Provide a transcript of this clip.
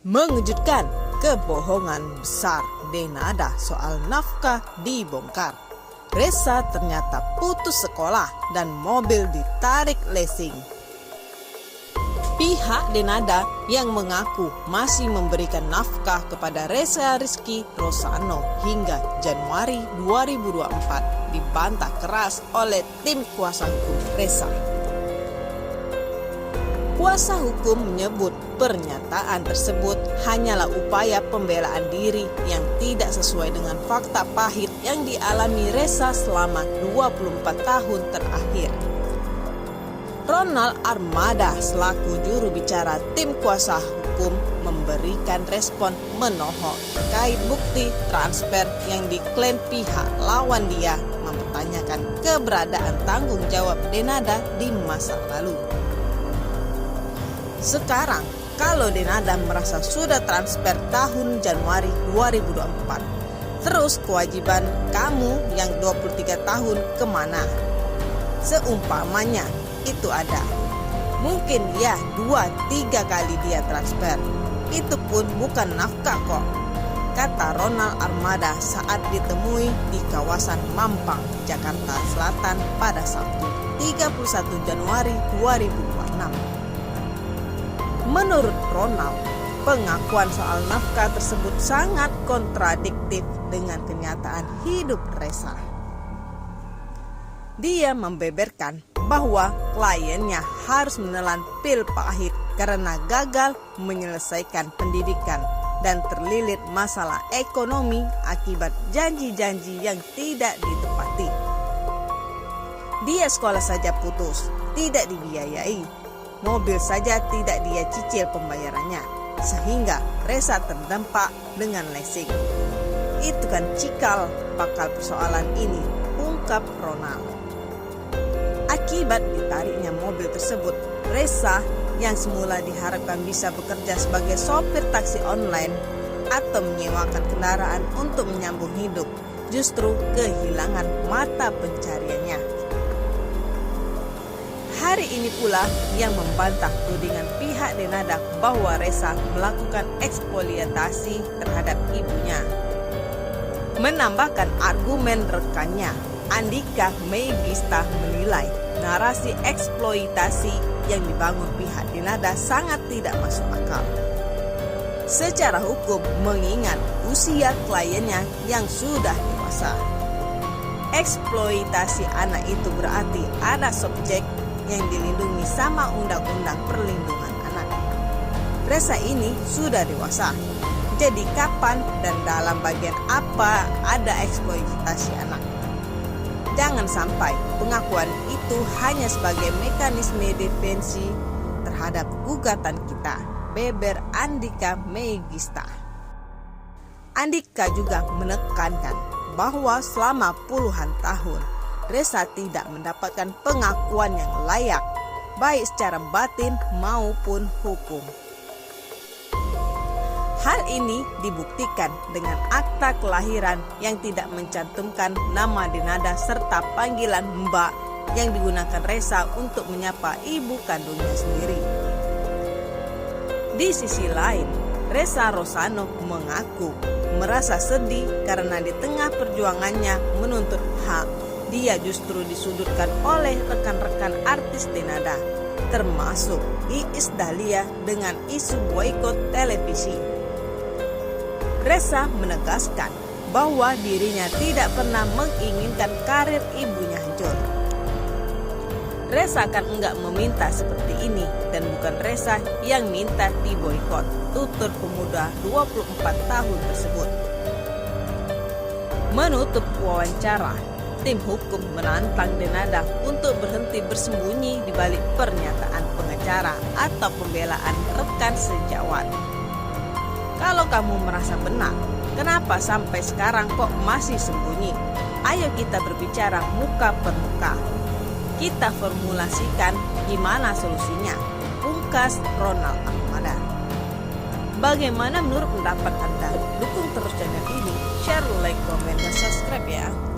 Mengejutkan, kebohongan besar Denada soal nafkah dibongkar. Resa ternyata putus sekolah dan mobil ditarik leasing. Pihak Denada yang mengaku masih memberikan nafkah kepada Resa Rizky Rosano hingga Januari 2024 dibantah keras oleh tim kuasa hukum Resa. Kuasa hukum menyebut pernyataan tersebut hanyalah upaya pembelaan diri yang tidak sesuai dengan fakta pahit yang dialami Resa selama 24 tahun terakhir. Ronald Armada selaku juru bicara tim kuasa hukum memberikan respon menohok terkait bukti transfer yang diklaim pihak lawan dia mempertanyakan keberadaan tanggung jawab Denada di masa lalu. Sekarang, kalau Denada merasa sudah transfer tahun Januari 2024, terus kewajiban kamu yang 23 tahun kemana? Seumpamanya itu ada. Mungkin ya 2-3 kali dia transfer. Itu pun bukan nafkah kok, kata Ronald Armada saat ditemui di kawasan Mampang, Jakarta Selatan pada Sabtu 31 Januari 2026. Menurut Ronald, pengakuan soal nafkah tersebut sangat kontradiktif dengan kenyataan hidup Resa. Dia membeberkan bahwa kliennya harus menelan pil pahit karena gagal menyelesaikan pendidikan dan terlilit masalah ekonomi akibat janji-janji yang tidak ditepati. Dia sekolah saja putus, tidak dibiayai. Mobil saja tidak dia cicil pembayarannya, sehingga Resa terdampak dengan leasing. Itu kan cikal bakal persoalan ini, ungkap Ronald. Akibat ditariknya mobil tersebut, Resa yang semula diharapkan bisa bekerja sebagai sopir taksi online atau menyewakan kendaraan untuk menyambung hidup, justru kehilangan mata pencariannya. Hari ini pula yang membantah tudingan pihak Denada bahwa Resa melakukan eksploitasi terhadap ibunya. Menambahkan argumen rekannya, Andika Meigista menilai narasi eksploitasi yang dibangun pihak Denada sangat tidak masuk akal. Secara hukum mengingat usia kliennya yang sudah dewasa. Eksploitasi anak itu berarti ada subjek yang dilindungi sama Undang-Undang Perlindungan Anak. Resa ini sudah dewasa, jadi kapan dan dalam bagian apa ada eksploitasi anak? Jangan sampai pengakuan itu hanya sebagai mekanisme defensi terhadap gugatan kita, beber Andika Meigista. Andika juga menekankan bahwa selama puluhan tahun Resa tidak mendapatkan pengakuan yang layak, baik secara batin maupun hukum. Hal ini dibuktikan dengan akta kelahiran yang tidak mencantumkan nama Denada serta panggilan Mbak yang digunakan Resa untuk menyapa ibu kandungnya sendiri. Di sisi lain, Resa Rosano mengaku merasa sedih karena di tengah perjuangannya menuntut hak, dia justru disudutkan oleh rekan-rekan artis Denada, termasuk Iis Dahlia dengan isu boikot televisi. Resa menegaskan bahwa dirinya tidak pernah menginginkan karir ibunya hancur. Resa kan enggak meminta seperti ini dan bukan Resa yang minta diboikot, tutur pemuda 24 tahun tersebut. Menutup wawancara, tim hukum menantang Denada untuk berhenti bersembunyi di balik pernyataan pengacara atau pembelaan rekan sejawat. Kalau kamu merasa benar, kenapa sampai sekarang kok masih sembunyi? Ayo kita berbicara muka per muka. Kita formulasikan gimana solusinya, pungkas Ronald Armada. Bagaimana menurut pendapat Anda? Dukung terus channel ini, share, like, komen, dan subscribe ya.